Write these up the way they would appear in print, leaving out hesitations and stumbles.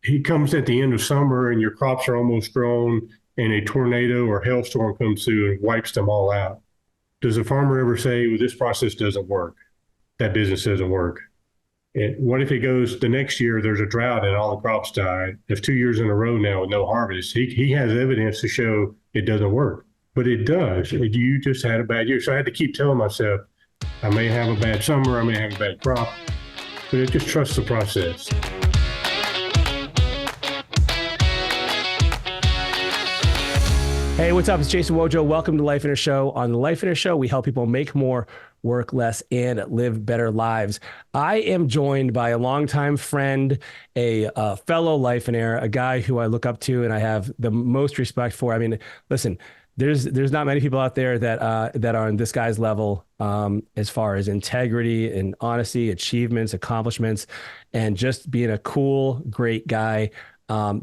he comes at the end of summer and your crops are almost grown and a tornado or hailstorm comes through and wipes them all out. Does a farmer ever say, well, this process doesn't work? That business doesn't work. And what if it goes the next year, there's a drought and all the crops died? There's 2 years in a row now with no harvest. He has evidence to show it doesn't work, but it does. You just had a bad year. So I had to keep telling myself, I may have a bad summer, I may have a bad crop, but I just trust the process. Hey, what's up? It's Jason Wojo. Welcome to Lifeonaire Show. On the Lifeonaire Show, we help people make more, work less, and live better lives. I am joined by a longtime friend, a fellow Lifeonaire, a guy who I look up to and I have the most respect for. I mean, listen, there's not many people out there that are on this guy's level as far as integrity and honesty, achievements, accomplishments, and just being a cool, great guy.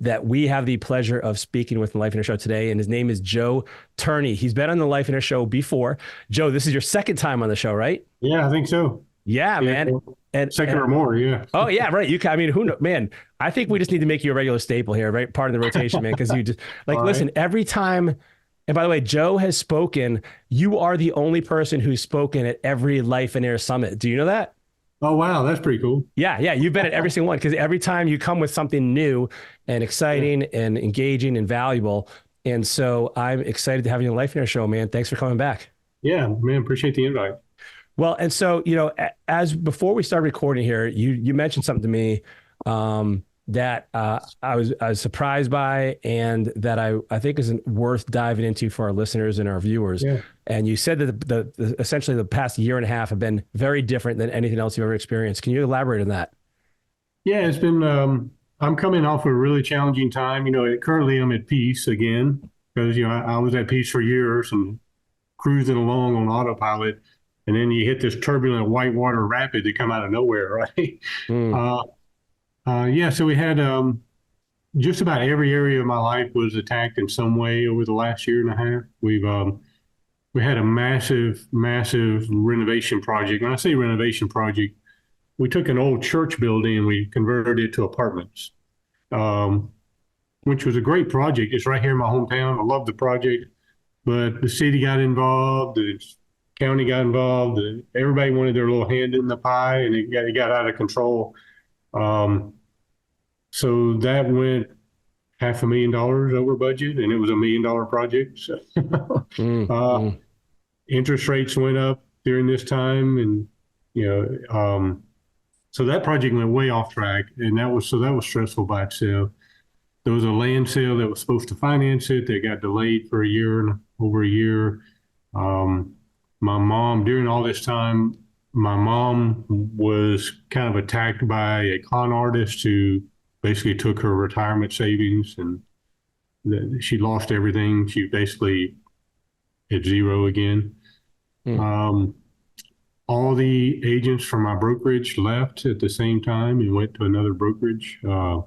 That we have the pleasure of speaking with in the Lifeonaire Show today, and his name is Joe Turney. He's been on the Lifeonaire Show before. Joe, this is your second time on the show, right? Yeah, I think so. Yeah, man. Second or more, yeah. Oh, yeah, right. I mean, who knows, man? I think we just need to make you a regular staple here, right? Part of the rotation, man, because you just listen, every time. And by the way, Joe has spoken. You are the only person who's spoken at every Lifeonaire summit. Do you know that? Oh, wow. That's pretty cool. Yeah. You've been at every single one because every time you come with something new and exciting and engaging and valuable. And so I'm excited to have you on the Lifeonaire Show, man. Thanks for coming back. Yeah, man. Appreciate the invite. Well, and so, as before we start recording here, you mentioned something to me that I was surprised by and that I think is worth diving into for our listeners and our viewers. Yeah. And you said that essentially the past year and a half have been very different than anything else you've ever experienced. Can you elaborate on that? Yeah, it's been, I'm coming off a really challenging time. Currently I'm at peace again because, I was at peace for years and cruising along on autopilot. And then you hit this turbulent whitewater rapid that come out of nowhere, right? So we had just about every area of my life was attacked in some way over the last year and a half. We had a massive renovation project. When I say renovation project, we took an old church building and we converted it to apartments, which was a great project. It's right here in my hometown. I love the project, but the city got involved, the county got involved, everybody wanted their little hand in the pie, and it got out of control. So that went $500,000 over budget, and it was $1 million project. So, interest rates went up during this time, and so that project went way off track, and that was stressful by itself. There was a land sale that was supposed to finance it that got delayed for over a year. My mom, during all this time, my mom was kind of attacked by a con artist who basically took her retirement savings, and she lost everything. She basically at zero again. All the agents from my brokerage left at the same time and went to another brokerage. A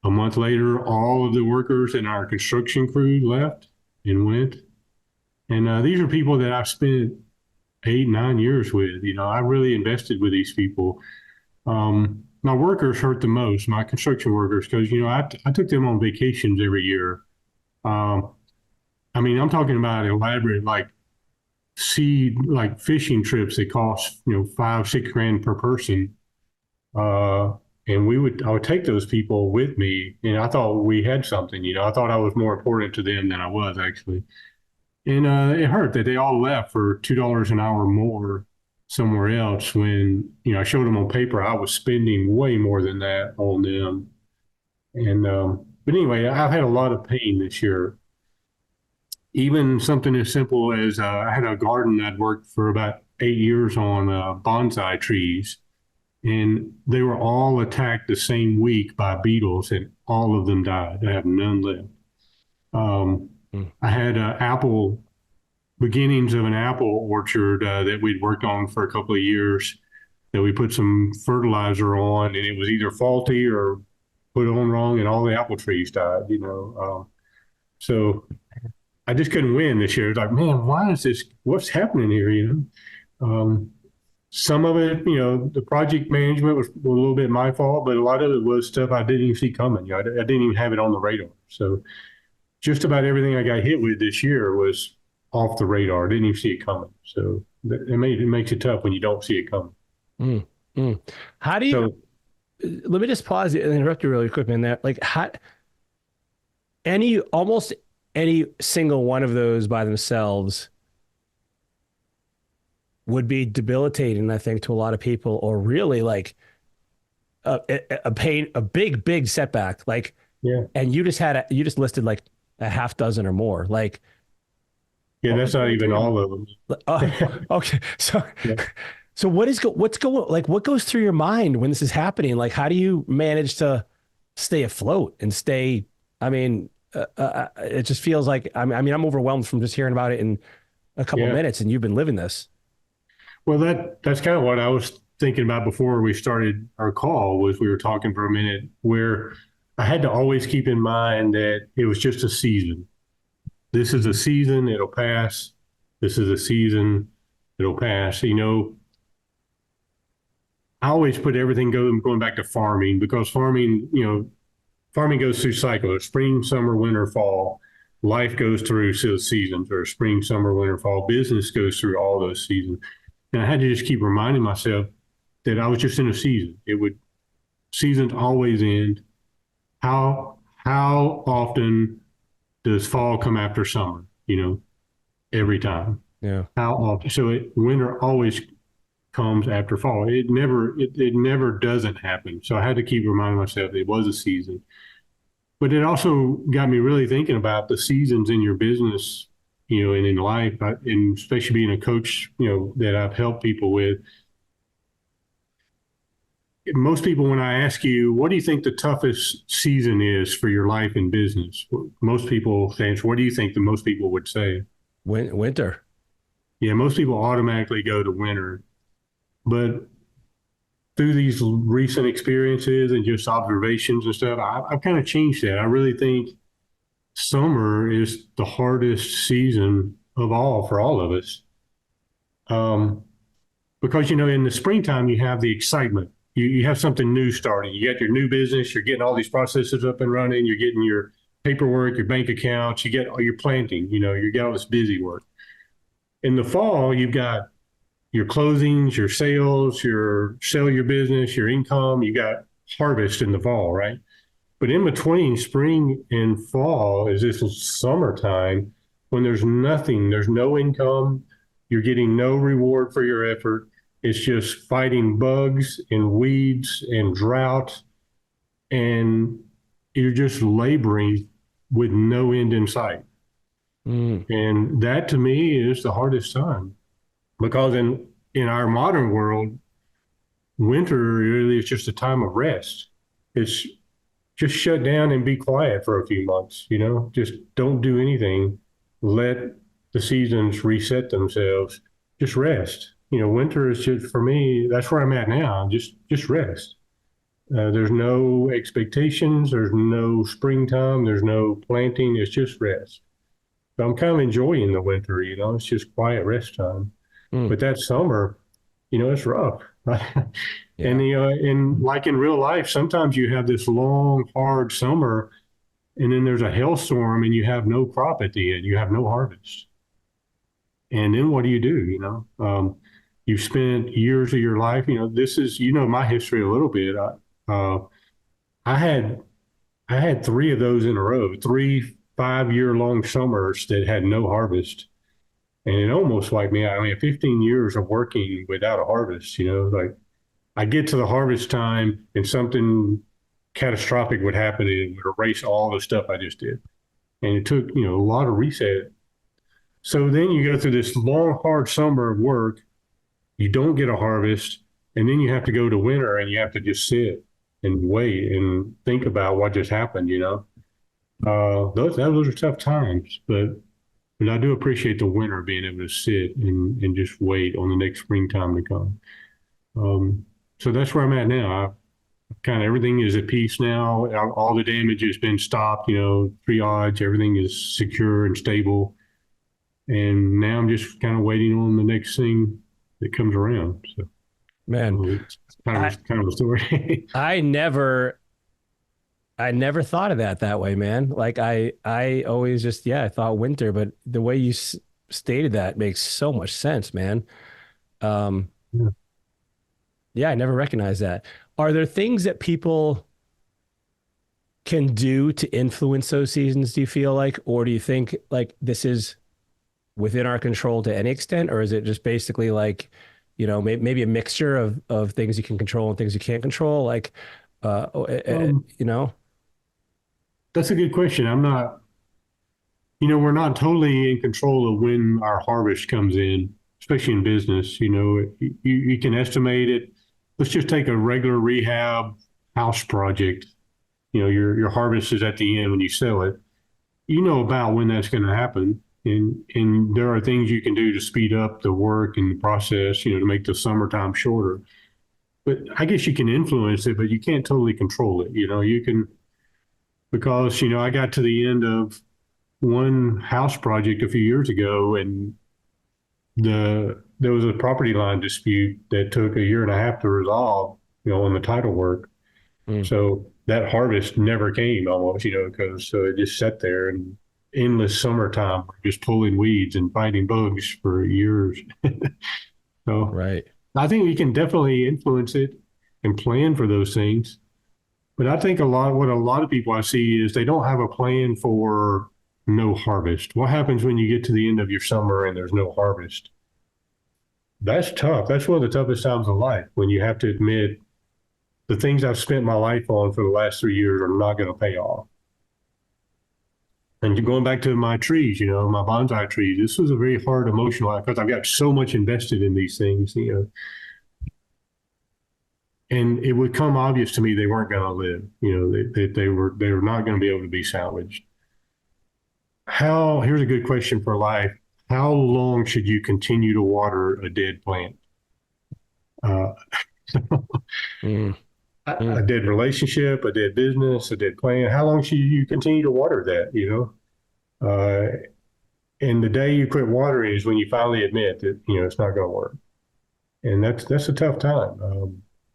month later, all of the workers in our construction crew left and went. And these are people that I've spent 8-9 years with. I really invested with these people. My workers hurt the most, my construction workers, because, I took them on vacations every year. I'm talking about elaborate, fishing trips that cost, $5-6 grand per person. And I would take those people with me, and I thought we had something, I thought I was more important to them than I was actually. And it hurt that they all left for $2 an hour more somewhere else when, I showed them on paper I was spending way more than that on them. And but anyway, I've had a lot of pain this year. Even something as simple as I had a garden I'd worked for about 8 years on bonsai trees, and they were all attacked the same week by beetles, and all of them died. I have none left. I had beginnings of an apple orchard that we'd worked on for a couple of years that we put some fertilizer on, and it was either faulty or put on wrong, and all the apple trees died, So I just couldn't win this year. It's like, man, why is this? What's happening here? some of it, the project management was a little bit my fault, but a lot of it was stuff I didn't even see coming. I didn't even have it on the radar. So just about everything I got hit with this year was off the radar. I didn't even see it coming. So it makes it tough when you don't see it coming. Mm, mm. How do you, So let me just pause and interrupt you really quick, man. There, like, how, almost any single one of those by themselves would be debilitating, I think, to a lot of people, or really like a pain, a big setback. Like, yeah, and you just listed like a half dozen or more. Like, yeah, what that's was not going through even your all mind? of them. Okay. So, Yeah. so what's going, like, what goes through your mind when this is happening? Like, how do you manage to stay afloat and stay, I mean, it just feels like, I mean, I'm overwhelmed from just hearing about it in a couple Yeah. minutes, and you've been living this. Well, that's kind of what I was thinking about before we started our call. Was we were talking for a minute where I had to always keep in mind that it was just a season. This is a season, it'll pass. This is a season, it'll pass. I always put everything going back to farming, because farming goes through cycles: spring, summer, winter, fall. Life goes through seasons, or spring, summer, winter, fall. Business goes through all those seasons. And I had to just keep reminding myself that I was just in a season. Seasons always end. How often does fall come after summer? Every time. Yeah. How often? So winter always comes after fall. It never doesn't happen. So I had to keep reminding myself it was a season. But it also got me really thinking about the seasons in your business, and in life, and especially being a coach, that I've helped people with. Most people, when I ask you, what do you think the toughest season is for your life and business? Most people answer, what do you think most people would say? Winter. Yeah, most people automatically go to winter. But through these recent experiences and just observations and stuff, I've kind of changed that. I really think summer is the hardest season of all for all of us. Um, because in the springtime you have the excitement. You have something new starting. You got your new business. You're getting all these processes up and running. You're getting your paperwork, your bank accounts. You get all your planting. You get all this busy work. In the fall, you've got your closings, your sales, your sell your business, your income. You got harvest in the fall, right? But in between spring and fall is this summertime when there's nothing, there's no income, you're getting no reward for your effort. It's just fighting bugs and weeds and drought, and you're just laboring with no end in sight. Mm. And that to me is the hardest time, because in our modern world, winter really is just a time of rest. It's just shut down and be quiet for a few months, just don't do anything. Let the seasons reset themselves. Just rest. Winter is just, for me, that's where I'm at now. Just rest. There's no expectations. There's no springtime. There's no planting. It's just rest. So I'm kind of enjoying the winter, it's just quiet rest time. Mm. But that summer, it's rough. Yeah. And like in real life, sometimes you have this long, hard summer, and then there's a hailstorm, and you have no crop at the end. You have no harvest. And then what do? You've spent years of your life. This is my history a little bit. I had I had three of those in a row, 3 5-year long summers that had no harvest. And it almost wiped me out. I mean, 15 years of working without a harvest, like I get to the harvest time and something catastrophic would happen and it would erase all the stuff I just did. And it took, a lot of reset. So then you go through this long, hard summer of work, you don't get a harvest, and then you have to go to winter and you have to just sit and wait and think about what just happened. Those are tough times, but I do appreciate the winter being able to sit and just wait on the next springtime to come. So that's where I'm at now. Kind of everything is at peace now. All the damage has been stopped, triage, everything is secure and stable. And now I'm just kind of waiting on the next thing that comes around. So Man, It's kind I of a story. I never I never thought of that way, man. Like I always just I thought winter, but the way you stated that makes so much sense, man. Um, Yeah. yeah, I never recognized that. Are there things that people can do to influence those seasons, do you feel like? Or do you think like this is within our control to any extent? Or is it just basically like, maybe a mixture of things you can control and things you can't control? Like, Um, you know? that's a good question. I'm not, we're not totally in control of when our harvest comes in, especially in business. You can estimate it. Let's just take a regular rehab house project. Your harvest is at the end when you sell it. You know about when that's going to happen. And there are things you can do to speed up the work and the process, to make the summertime shorter. But I guess you can influence it, but you can't totally control it. You can, because, I got to the end of one house project a few years ago, and there was a property line dispute that took a year and a half to resolve, on the title work. Mm, So that harvest never came almost, because so it just sat there and endless summertime, just pulling weeds and fighting bugs for years. So right. I think we can definitely influence it and plan for those things. But I think what a lot of people I see is they don't have a plan for no harvest. What happens when you get to the end of your summer and there's no harvest? That's tough. That's one of the toughest times of life when you have to admit the things I've spent my life on for the last 3 years are not going to pay off. And going back to my trees, my bonsai trees, this was a very hard emotional because I've got so much invested in these things, and it would come obvious to me they weren't going to live, they were not going to be able to be salvaged. Here's a good question for life. How long should you continue to water a dead plant? Uh, Mm, a mm, dead relationship, a dead business, a dead plant. How long should you continue to water that, and the day you quit watering is when you finally admit that, it's not going to work. And that's a tough time.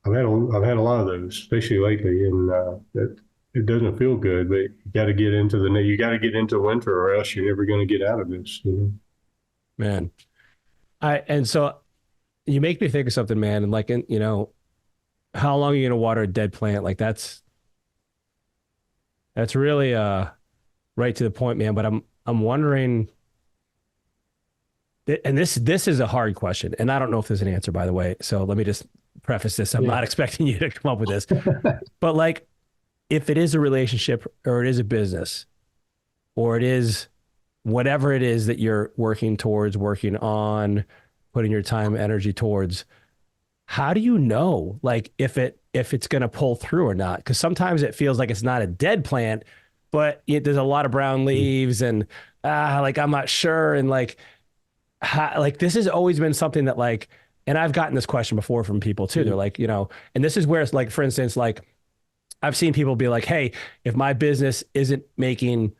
I've had a lot of those, especially lately, and that it doesn't feel good. But you got to get into winter, or else you're never going to get out of this. man. And so you make me think of something, man. And like, how long are you going to water a dead plant? Like that's really, right to the point, man. But I'm wondering, and this is a hard question, and I don't know if there's an answer, by the way. So let me just preface this. I'm Yeah. not expecting you to come up with this, but like, if it is a relationship or it is a business or it is whatever it is that you're working towards, working on, putting your time, energy towards, how do you know, like, if it's going to pull through or not? Because sometimes it feels like it's not a dead plant, but there's a lot of brown leaves and like I'm not sure, and like like this has always been something that like, and I've gotten this question before from people too. They're like, and this is where it's like, for instance, like I've seen people be like, hey, if my business isn't making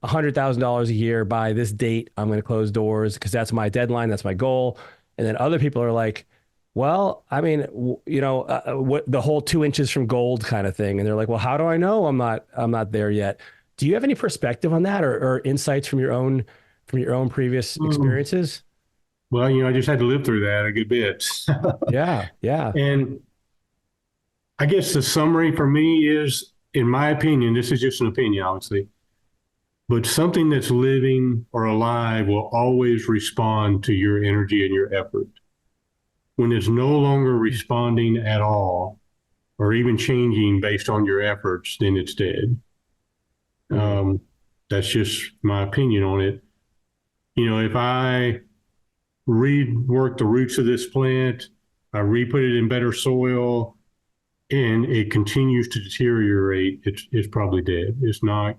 $100,000 a year by this date, I'm going to close doors because that's my deadline, that's my goal. And then other people are like, well, I mean, what the whole 2 inches from gold kind of thing. And they're like, well, how do I know I'm not there yet? Do you have any perspective on that, or insights from your own previous Mm. experiences? Well, I just had to live through that a good bit. Yeah, yeah. And I guess the summary for me is, in my opinion, this is just an opinion, obviously, but something that's living or alive will always respond to your energy and your effort. When it's no longer responding at all, or even changing based on your efforts, then it's dead. Mm, Um, that's just my opinion on it. If I rework the roots of this plant, I re-put it in better soil, and it continues to deteriorate, it's probably dead. It's not.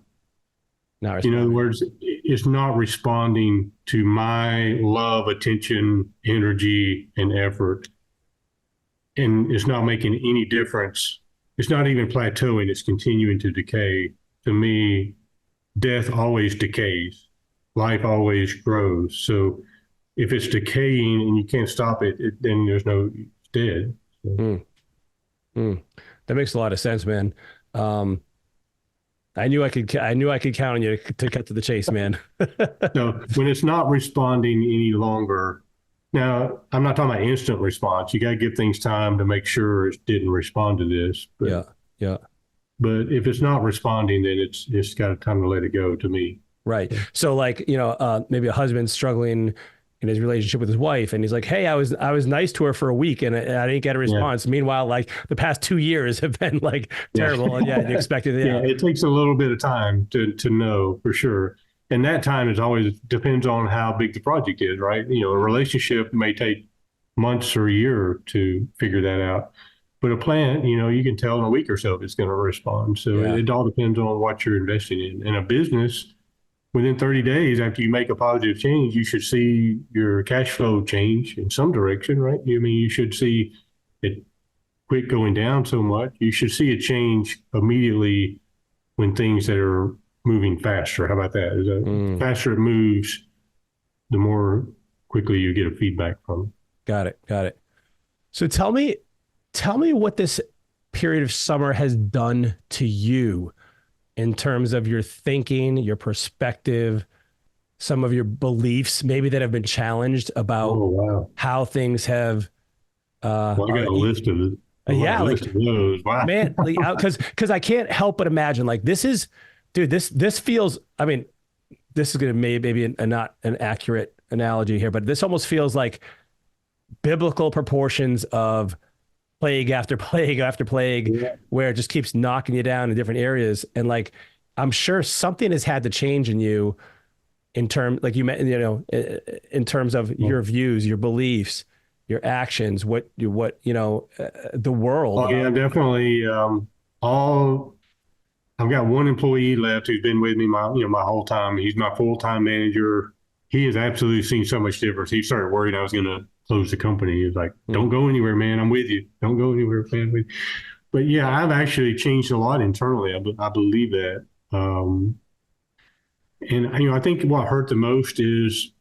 not In other responding. words, it's not responding to my love, attention, energy, and effort, and it's not making any difference. It's not even plateauing, it's continuing to decay. To me, death always decays, life always grows. So if it's decaying and you can't stop it, then there's no, it's dead. Mm, mm. That makes a lot of sense, man. Um, I knew I could count on you to cut to the chase, man. So when it's not responding any longer, now I'm not talking about instant response. You got to give things time to make sure it didn't respond to this. Yeah, yeah. But if it's not responding, then it's got time to let it go to me. Right. So like, maybe a husband's struggling in his relationship with his wife and he's like, "Hey, I was nice to her for a week and I didn't get a Yeah. response." Meanwhile, like the past 2 years have been like Yeah. terrible. And yeah, you expected, Yeah. yeah. It takes a little bit of time to know for sure. And that time is always depends on how big the project is, right? A relationship may take months or a year to figure that out. But a plant, you can tell in a week or so if it's going to respond. So Yeah. it all depends on what you're investing in. In a business, within 30 days after you make a positive change, you should see your cash flow change in some direction, right? I mean, you should see it quit going down so much. You should see a change immediately when things that are moving faster. How about that? The faster it moves, the more quickly you get a feedback from it. Got it. Got it. So tell me what this period of summer has done to you in terms of your thinking, your perspective, some of your beliefs, maybe that have been challenged about Oh, wow. how things have, Well, I got a list of it. yeah, A like, list of those. Wow. man, because I can't help but imagine, like, this feels, I mean, this is going to maybe not an accurate analogy here, but this almost feels like biblical proportions of plague after plague after plague, Yeah. where it just keeps knocking you down in different areas. And like, I'm sure something has had to change in you in terms, like in terms of your views, your beliefs, your actions, the world. Oh, yeah, definitely. All I've got one employee left who's been with me my whole time. He's my full-time manager. He has absolutely seen so much difference. He started worrying I was going to close the company. He was like, "Don't go anywhere, man. I'm with you. Don't go anywhere, man." But yeah, I've actually changed a lot internally. I believe that. And I think what hurt the most is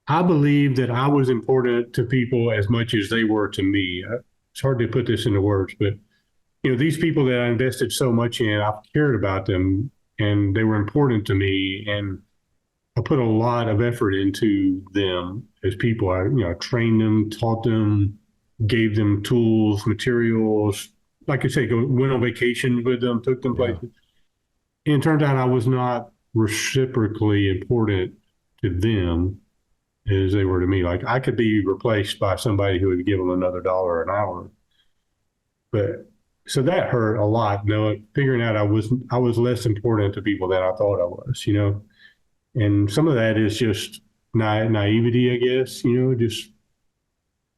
I believe that I was important to people as much as they were to me. It's hard to put this into words, but these people that I invested so much in, I cared about them and they were important to me. And I put a lot of effort into them as people. I trained them, taught them, gave them tools, materials. Like I say, went on vacation with them, took them Yeah. places. And it turned out I was not reciprocally important to them as they were to me. Like I could be replaced by somebody who would give them another dollar an hour. But so that hurt a lot, figuring out I was less important to people than I thought I was. And some of that is just naivety, I guess, just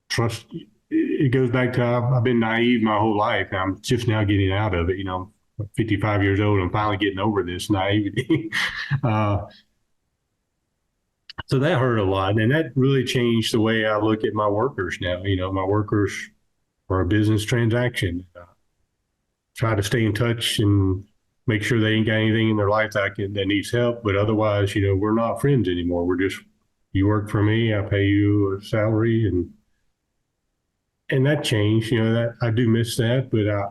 trust. It goes back to I've been naive my whole life. And I'm just now getting out of it. I'm 55 years old. I'm finally getting over this naivety. So that hurt a lot. And that really changed the way I look at my workers now. My workers are a business transaction. Try to stay in touch and make sure they ain't got anything in their life that needs help. But otherwise, we're not friends anymore. We're just, you work for me, I pay you a salary, and that changed. That I do miss that, but I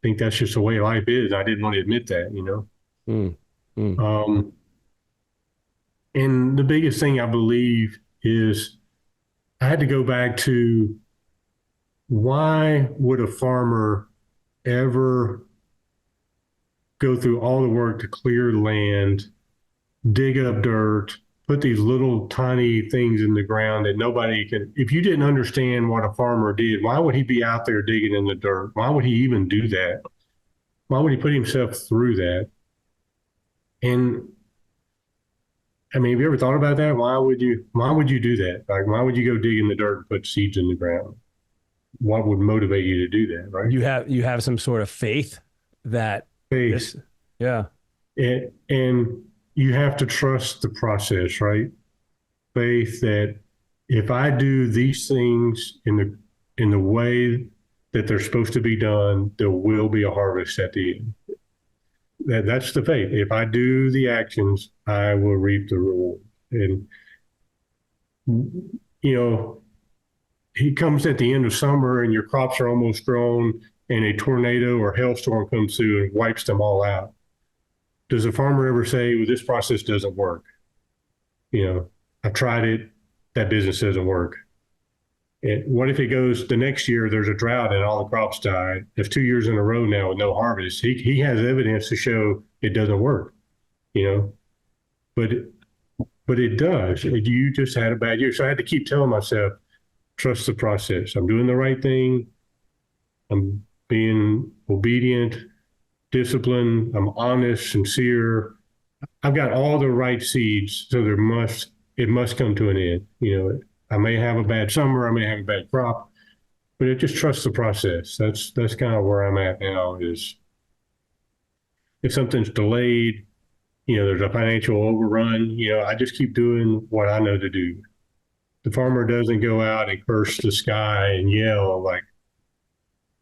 think that's just the way life is. I didn't want to admit that. Mm, mm. And the biggest thing I believe is I had to go back to why would a farmer ever go through all the work to clear land, dig up dirt, put these little tiny things in the ground that nobody can. If you didn't understand what a farmer did, why would he be out there digging in the dirt? Why would he even do that? Why would he put himself through that? And I mean, have you ever thought about that? Why would you do that? Like, why would you go dig in the dirt and put seeds in the ground? What would motivate you to do that, right? You have some sort of faith that Faith. yeah. And you have to trust the process, right? Faith that if I do these things in the way that they're supposed to be done, there will be a harvest at the end. That's the faith. If I do the actions, I will reap the reward. And he comes at the end of summer and your crops are almost grown and a tornado or hailstorm comes through and wipes them all out. Does a farmer ever say, well, this process doesn't work? You know, I've tried it, that business doesn't work. And what if it goes the next year, there's a drought and all the crops die? If 2 years in a row now with no harvest, he has evidence to show it doesn't work, you know, but, but it does. You just had a bad year. So I had to keep telling myself, trust the process. I'm doing the right thing. I'm being obedient, disciplined. I'm honest, sincere. I've got all the right seeds. So it must come to an end. You know, I may have a bad summer, I may have a bad crop, but it just trusts the process. That's kind of where I'm at now is if something's delayed, you know, there's a financial overrun, you know, I just keep doing what I know to do. The farmer doesn't go out and curse the sky and yell like,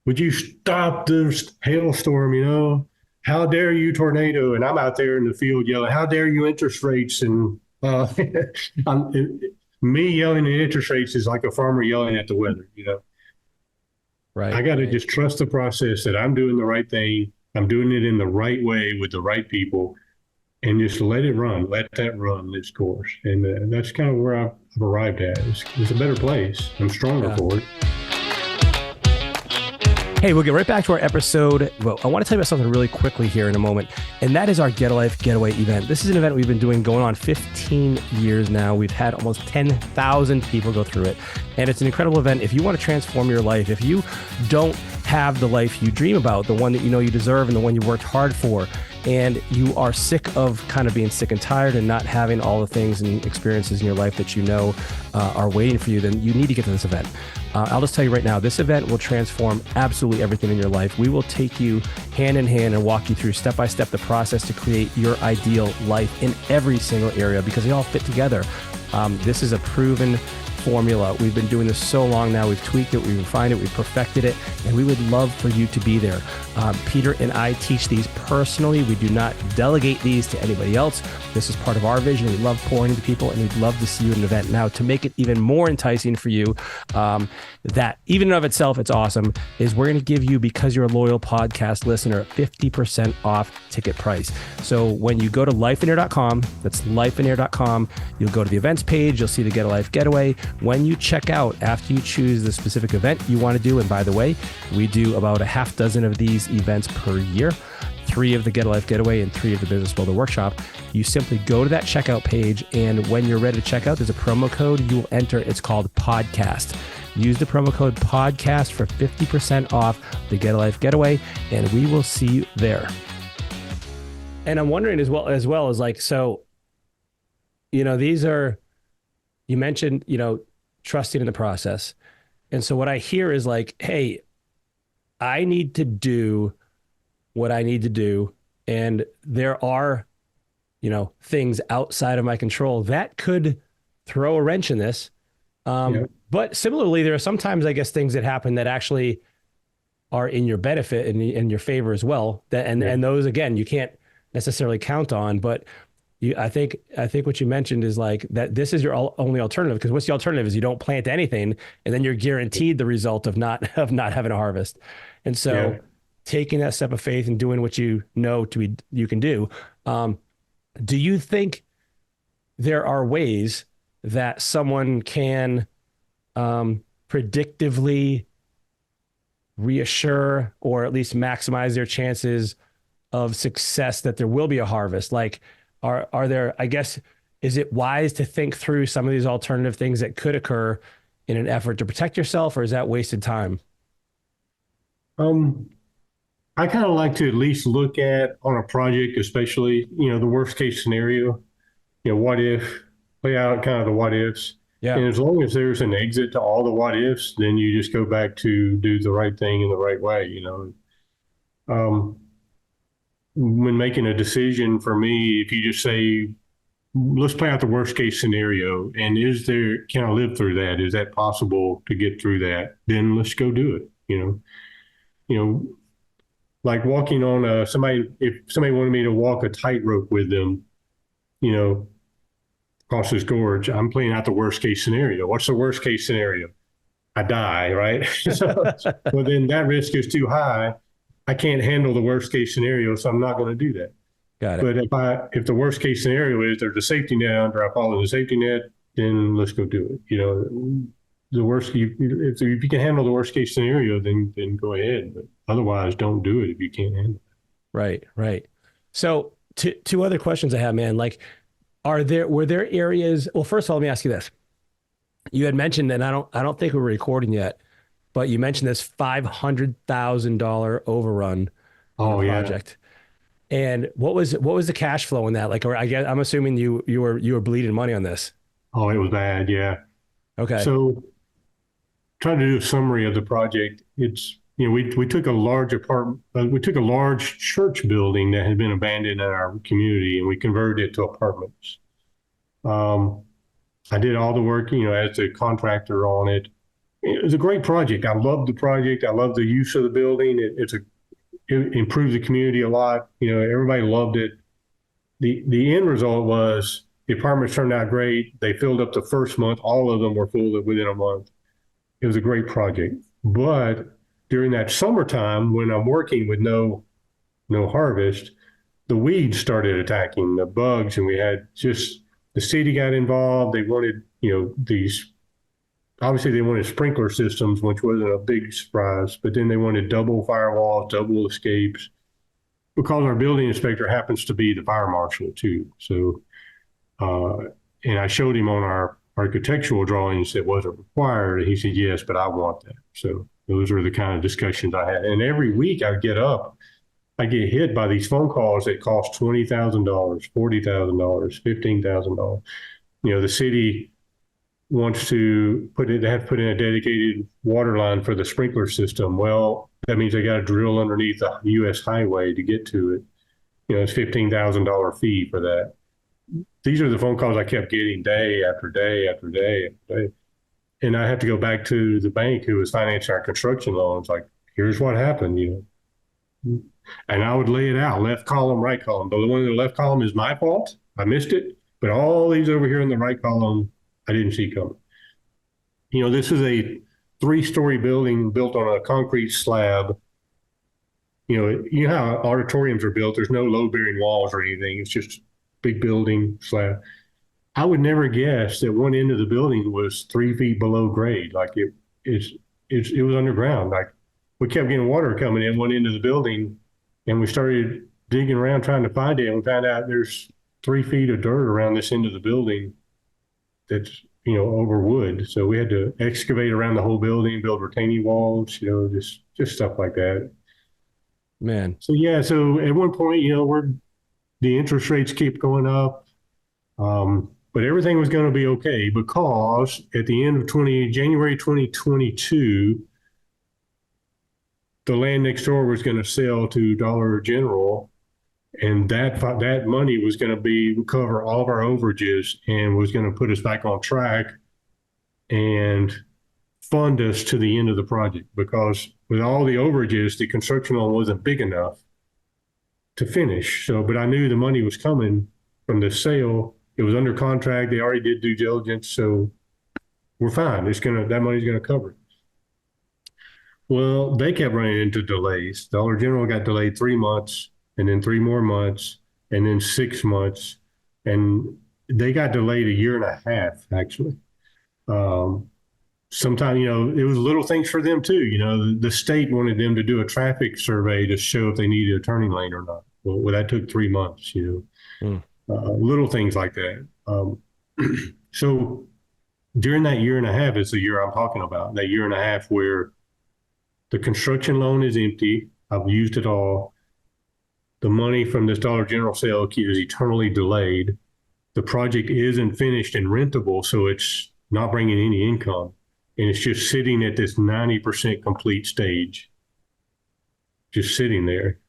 would you stop this hailstorm? You know, how dare you, tornado? And I'm out there in the field yelling, how dare you, interest rates? And me yelling at interest rates is like a farmer yelling at the weather. You know, Right. I got to just trust the process that I'm doing the right thing. I'm doing it in the right way with the right people, and just let it run. Let that run its course. And that's kind of where I've arrived at. It's a better place. I'm stronger for it. Hey, we'll get right back to our episode. Well, I want to tell you about something really quickly here in a moment, and that is our Get a Life Getaway event. This is an event we've been doing going on 15 years now. We've had almost 10,000 people go through it, and it's an incredible event. If you want to transform your life, if you don't have the life you dream about, the one that you know you deserve and the one you worked hard for, and you are sick of kind of being sick and tired and not having all the things and experiences in your life that you know are waiting for you, then you need to get to this event. I'll just tell you right now, this event will transform absolutely everything in your life. We will take you hand in hand and walk you through step by step the process to create your ideal life in every single area because they all fit together. This is a proven formula. We've been doing this so long now. We've tweaked it, we've refined it, we've perfected it, and we would love for you to be there. Peter and I teach these personally. We do not delegate these to anybody else. This is part of our vision. We love pouring into people, and we'd love to see you at an event. Now, to make it even more enticing for you, that even in of itself, it's awesome, is we're going to give you, because you're a loyal podcast listener, 50% off ticket price. So when you go to lifeonaire.com, that's lifeonaire.com, you'll go to the events page, you'll see the Get a Life Getaway. When you check out, after you choose the specific event you want to do, and by the way, we do about a half dozen of these events per year, 3 of the Get a Life Getaway and 3 of the Business Builder Workshop, you simply go to that checkout page, and when you're ready to check out, there's a promo code you will enter. It's called podcast. Use the promo code podcast for 50% off the Get a Life Getaway, and we will see you there. And I'm wondering as well as like, so, you know, these are, you mentioned, you know, trusting in the process. And so what I hear is like, hey, I need to do what I need to do. And there are, you know, things outside of my control that could throw a wrench in this. But similarly, there are sometimes, I guess, things that happen that actually are in your benefit and in your favor as well. And those, again, you can't necessarily count on, but I think what you mentioned is like that this is your only alternative, because what's the alternative is you don't plant anything and then you're guaranteed the result of not having a harvest. And so taking that step of faith and doing what you know you can do. Do you think there are ways that someone can predictively reassure or at least maximize their chances of success that there will be a harvest? Like, are there, I guess, is it wise to think through some of these alternative things that could occur in an effort to protect yourself, or is that wasted time? I kind of like to at least look at on a project, especially, you know, the worst case scenario, you know, what if, play out kind of the what ifs. Yeah. And as long as there's an exit to all the what ifs, then you just go back to do the right thing in the right way, you know. When making a decision for me, if you just say, let's play out the worst case scenario, and can I live through that? Is that possible to get through that? Then let's go do it. You know, like walking on if somebody wanted me to walk a tightrope with them, you know, across this gorge, I'm playing out the worst case scenario. What's the worst case scenario? I die, right? So, well, then that risk is too high. I can't handle the worst case scenario, so I'm not going to do that. Got it. But if the worst case scenario is there's a safety net under, I follow the safety net, then let's go do it. The worst, if you can handle the worst case scenario, then go ahead. But otherwise, don't do it if you can't handle it. Right, right. So two other questions I have, man. Like, were there areas? Well, first of all, let me ask you this. You had mentioned, and I don't think we were recording yet, but you mentioned this $500,000 overrun on the Oh yeah. project. And what was the cash flow in that? Like, or I guess I'm assuming you were bleeding money on this. Oh, it was bad. Yeah. Okay. So trying to do a summary of the project, it's, we took a large we took a large church building that had been abandoned in our community and we converted it to apartments. Um, I did all the work, as a contractor on it. It was a great project. I loved the project. I loved the use of the building. It improved the community a lot. Everybody loved it. The end result was the apartments turned out great. They filled up the first month. All of them were full within a month. It was a great project. But during that summertime, when I'm working with no harvest, the weeds started attacking the bugs, and we had just the city got involved. They wanted, these obviously they wanted sprinkler systems, which wasn't a big surprise, but then they wanted double firewalls, double escapes, because our building inspector happens to be the fire marshal too. So, and I showed him on our architectural drawings that wasn't required. And he said, yes, but I want that. So those are the kind of discussions I had. And every week I get up, I get hit by these phone calls that cost $20,000, $40,000, $15,000. The city wants to they have to put in a dedicated water line for the sprinkler system. Well, that means they got to drill underneath the U.S. highway to get to it. It's $15,000 fee for that. These are the phone calls I kept getting day after day after day after day. And I have to go back to the bank who was financing our construction loans. Like, here's what happened, And I would lay it out, left column, right column. But the one in the left column is my fault. I missed it. But all these over here in the right column, I didn't see coming. This is a 3-story building built on a concrete slab. You know how auditoriums are built. There's no load-bearing walls or anything. It's just big building slab. I would never guess that one end of the building was 3 feet below grade. Like it was underground. Like, we kept getting water coming in one end of the building, and we started digging around trying to find it, and we found out there's 3 feet of dirt around this end of the building that's over wood. So we had to excavate around the whole building, build retaining walls, just stuff like that. Man. So yeah, so at one point, the interest rates keep going up. But everything was going to be okay, because at the end of January 2022, the land next door was going to sell to Dollar General, and that money was going to cover all of our overages and was going to put us back on track and fund us to the end of the project. Because with all the overages, the construction loan wasn't big enough to finish. So, but I knew the money was coming from the sale. It was under contract. They already did due diligence, so we're fine. That money's gonna cover it. Well, they kept running into delays. Dollar General got delayed 3 months, and then 3 more months, and then 6 months, and they got delayed 1.5 years actually. Sometimes, it was little things for them too. The state wanted them to do a traffic survey to show if they needed a turning lane or not. Well, that took 3 months. Little things like that. So during that 1.5 years is the year I'm talking about, that 1.5 years where the construction loan is empty. I've used it all. The money from this Dollar General sale is eternally delayed. The project isn't finished and rentable, so it's not bringing any income. And it's just sitting at this 90% complete stage, just sitting there.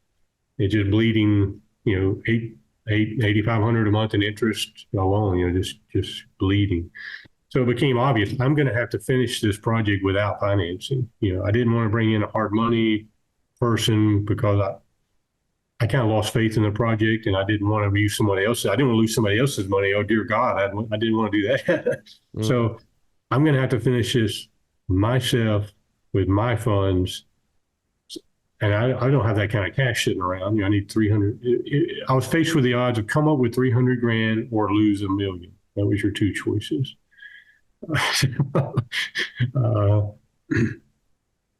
It's just bleeding, $8,500 a month in interest alone, just bleeding. So it became obvious I'm going to have to finish this project without financing. I didn't want to bring in a hard money person, because I kind of lost faith in the project, and I didn't want to use somebody else's. I didn't want to lose somebody else's money. Oh dear God, I didn't want to do that. So I'm going to have to finish this myself with my funds, and I don't have that kind of cash sitting around. I need 300. I was faced with the odds of come up with 300 grand or lose a million. That was your two choices. uh,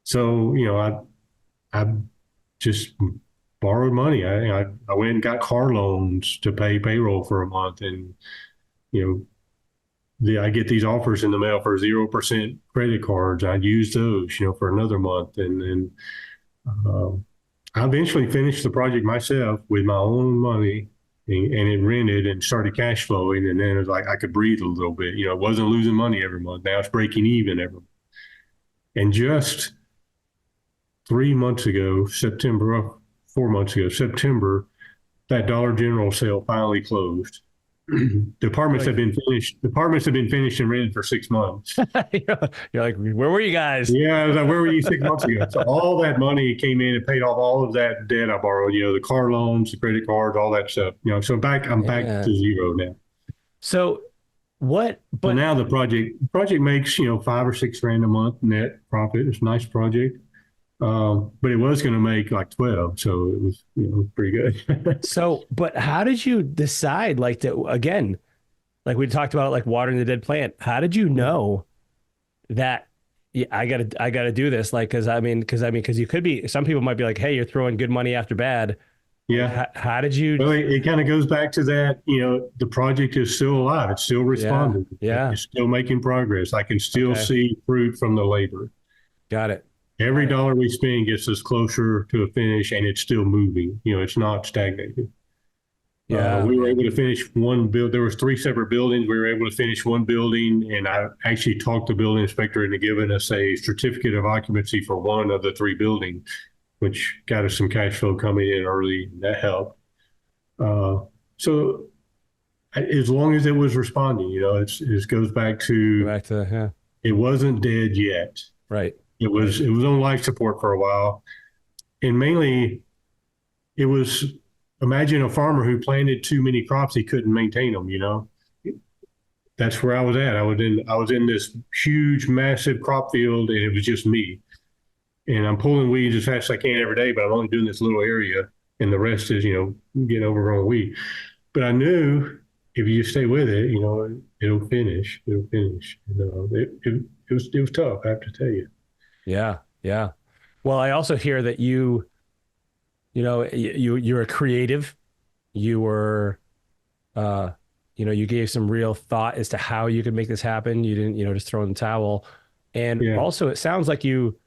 so, I just borrowed money. I went and got car loans to pay payroll for a month, and you know, I get these offers in the mail for 0% credit cards. I use those, for another month, and then uh, I eventually finished the project myself with my own money, and it rented and started cash flowing, and then it was like I could breathe a little bit. I wasn't losing money every month. Now it's breaking even every month. And just 3 months ago, September, 4 months ago, September, that Dollar General sale finally closed. The apartments have been finished. The apartments have been finished and rented for 6 months. You're like, where were you guys? Yeah, I was like, where were you 6 months ago? So all that money came in and paid off all of that debt I borrowed. The car loans, the credit cards, all that stuff. So I'm back to zero now. So what? But so now the project makes 5 or 6 grand a month net profit. It's a nice project. But it was going to make like 12, so it was, pretty good. So, but how did you decide, like, again, like we talked about, like watering the dead plant? How did you know that I gotta do this? Like, because you could be. Some people might be like, hey, you're throwing good money after bad. Yeah. How did you? Well, it kind of goes back to that. The project is still alive. It's still responding. Yeah. It's still making progress. I can still see fruit from the labor. Got it. Every dollar we spend gets us closer to a finish, and it's still moving. It's not stagnated. Yeah. We were able to finish one build. There was 3 separate buildings. We were able to finish one building, and I actually talked the building inspector into giving us a certificate of occupancy for one of the 3 buildings, which got us some cash flow coming in early. That helped. So as long as it was responding, it goes back to it wasn't dead yet. Right. It was on life support for a while, and mainly it was, imagine a farmer who planted too many crops, he couldn't maintain them. That's where I was at. I was in this huge, massive crop field, and it was just me. And I'm pulling weeds as fast as I can every day, but I'm only doing this little area, and the rest is getting overgrown weed. But I knew if you stay with it, it'll finish. It'll finish. It was tough, I have to tell you. Yeah. Yeah. Well, I also hear that you're a creative. You were, you gave some real thought as to how you could make this happen. You didn't, just throw in the towel. And also it sounds like you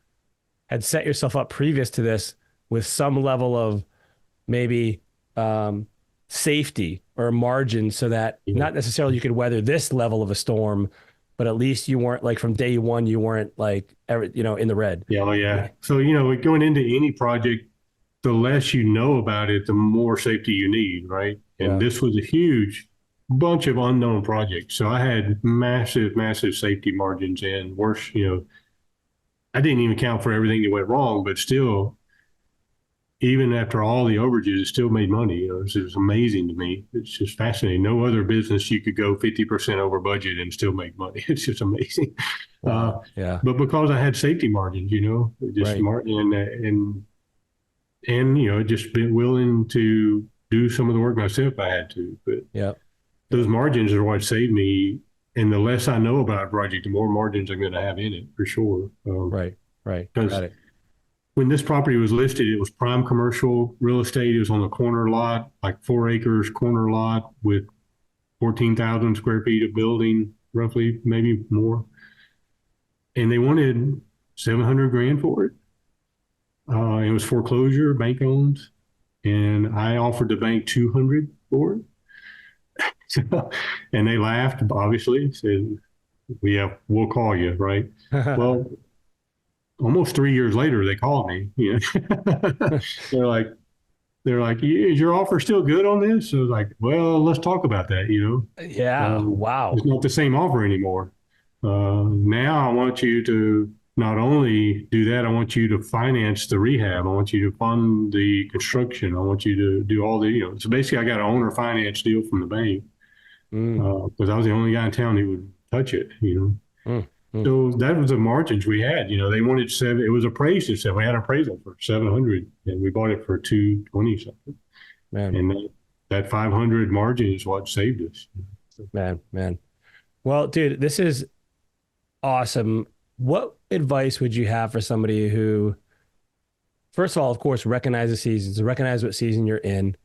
had set yourself up previous to this with some level of maybe safety or margin, so that not necessarily you could weather this level of a storm, but at least you weren't, like, from day one, you weren't like, in the red. Yeah. Oh, yeah. So, going into any project, the less you know about it, the more safety you need, right? And this was a huge bunch of unknown projects. So I had massive, massive safety margins, and worse, I didn't even count for everything that went wrong, but still, even after all the overages, it still made money. It was amazing to me. It's just fascinating. No other business you could go 50% over budget and still make money. It's just amazing. Wow. But because I had safety margins, just smart and just been willing to do some of the work myself if I had to. But those margins are what saved me. And the less I know about a project, the more margins I'm going to have in it, for sure. Right. Got it. When this property was listed, it was prime commercial real estate. It was on a corner lot, like 4 acres corner lot with 14,000 square feet of building, roughly, maybe more. And they wanted 700 grand for it. It was foreclosure, bank owned, and I offered the bank 200 for it. And they laughed, obviously, said, we'll call you, right? Well, almost 3 years later, they called me. They're like, is your offer still good on this? So I was like, well, let's talk about that. Yeah. Wow. It's not the same offer anymore. Now I want you to not only do that, I want you to finance the rehab. I want you to fund the construction. I want you to do all the, so basically I got an owner finance deal from the bank because I was the only guy in town who would touch it. Mm. So that was the margins we had. They wanted seven. It was appraised at seven. We had an appraisal for 700, and we bought it for 220 something. Man, And that 500 margin is what saved us. man. Well, dude, this is awesome. What advice would you have for somebody who, first of all, of course, recognize the seasons, recognize what season you're in,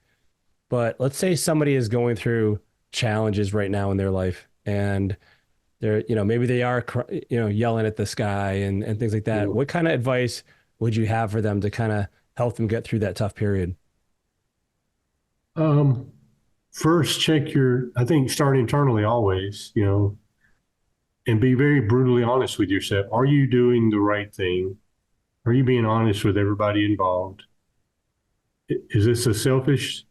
but let's say somebody is going through challenges right now in their life and they're, maybe they are, yelling at the sky and things like that. What kind of advice would you have for them to kind of help them get through that tough period? First, I think start internally always, and be very brutally honest with yourself. Are you doing the right thing? Are you being honest with everybody involved? Is this a selfish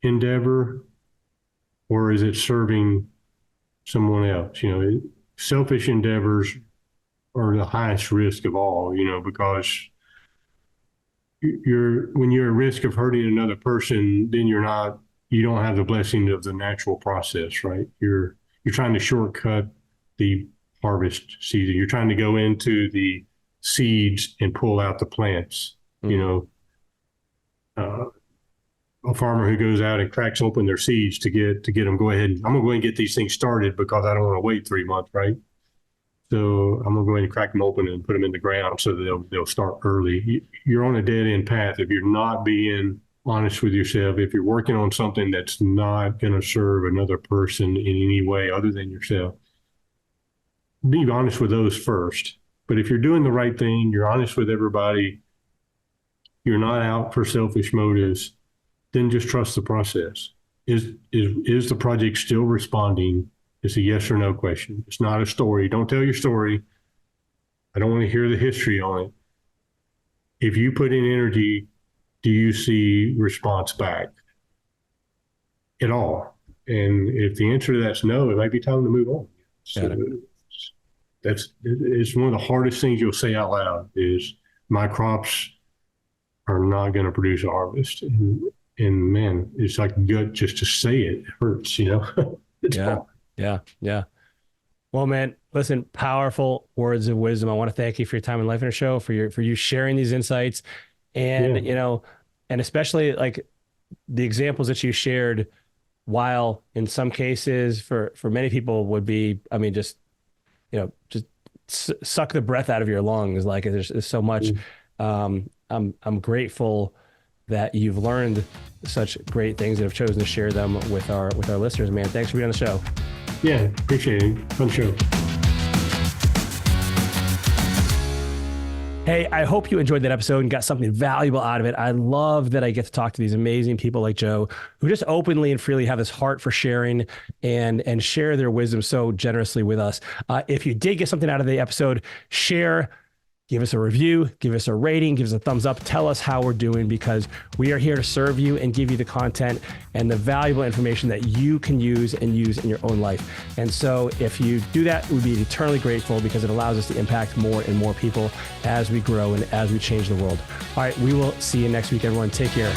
endeavor or is it serving someone else? Selfish endeavors are the highest risk of all, because when you're at risk of hurting another person, then you don't have the blessing of the natural process, right? You're trying to shortcut the harvest season. You're trying to go into the seeds and pull out the plants. A farmer who goes out and cracks open their seeds to get them, I'm going to go ahead and get these things started because I don't want to wait 3 months, right? So I'm going to go ahead and crack them open and put them in the ground so that they'll start early. You're on a dead end path if you're not being honest with yourself, if you're working on something that's not going to serve another person in any way other than yourself. Be honest with those first. But if you're doing the right thing, you're honest with everybody, you're not out for selfish motives, then just trust the process. Is the project still responding? It's a yes or no question. It's not a story. Don't tell your story. I don't want to hear the history on it. If you put in energy, do you see response back at all? And if the answer to that's no, it might be time to move on. So it's one of the hardest things you'll say out loud is my crops are not going to produce a harvest. And man, it's like gut just to say it hurts, It's hard. Yeah. Well, man, listen, powerful words of wisdom. I want to thank you for your time in Lifeonaire Show, for you sharing these insights, and and especially like the examples that you shared. While in some cases, for many people, would be, just suck the breath out of your lungs. Like there's so much. I'm grateful that you've learned such great things and have chosen to share them with our listeners, man. Thanks for being on the show. Yeah, appreciate it. Fun show. Hey, I hope you enjoyed that episode and got something valuable out of it. I love that I get to talk to these amazing people like Joe, who just openly and freely have this heart for sharing and share their wisdom so generously with us. If you did get something out of the episode, share. Give us a review, give us a rating, give us a thumbs up, tell us how we're doing, because we are here to serve you and give you the content and the valuable information that you can use in your own life. And so if you do that, we'd be eternally grateful because it allows us to impact more and more people as we grow and as we change the world. All right, we will see you next week, everyone. Take care.